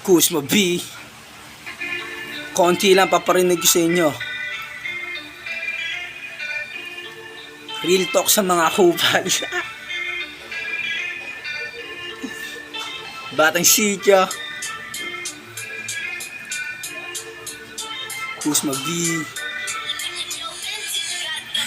Kusma B. Konti lang paparinig ko sa inyo. Real talk sa mga kupal. Batang Sitya. Kusma B.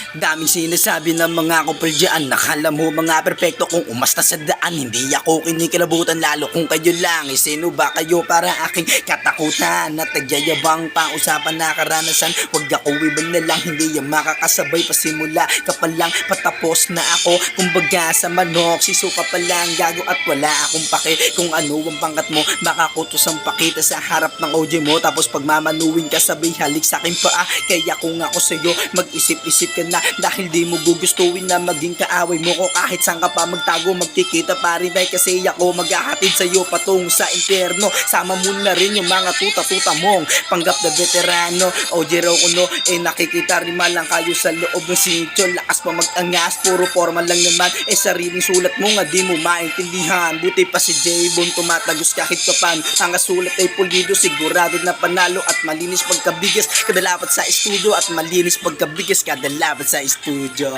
Daming sinasabi ng mga kupal dyan. Nakala mo mga perpekto kung umasta sa daan. Hindi ako kinikilabutan lalo kung kayo lang. Sino ba kayo para aking katakutan? At nagyayabang pa usapan na karanasan. Huwag ako iban na lang, hindi yung makakasabay. Pasimula ka pa lang, patapos na ako. Kumbaga sa manok, sisuka pa lang gago at wala akong pake. Kung ano ang pangkat mo, baka kutos ang pakita sa harap ng OJ mo. Tapos pagmamanuin ka sabay halik sa akin pa. Kaya kung ako sa'yo, mag-isip-isip ka na. Dahil di mo gugustuhin na maging kaaway mo ko. Kahit saan ka pa magtago, magkikita pa rin. Kasi ako maghahatid sa'yo patung sa impyerno. Sama mo na rin yung mga tuta-tuta mong panggap na veterano. OJ raw kuno, nakikita rin malang kayo sa loob ng sityo. Lakas pa mag-angas, puro formal lang naman. Sariling sulat mo nga di mo maintindihan. Buti pa si J-Bone tumatagos kahit kapan. Ang sulat ay pulido, sigurado na panalo. At malinis pagkabigas, kadalapat sa studio. At malinis pagkabigas, kadalapat sa studio.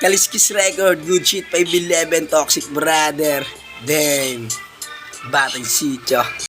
Kaliskis Record, good shit 511, Toxic Brother. Damn, Batang Sitya.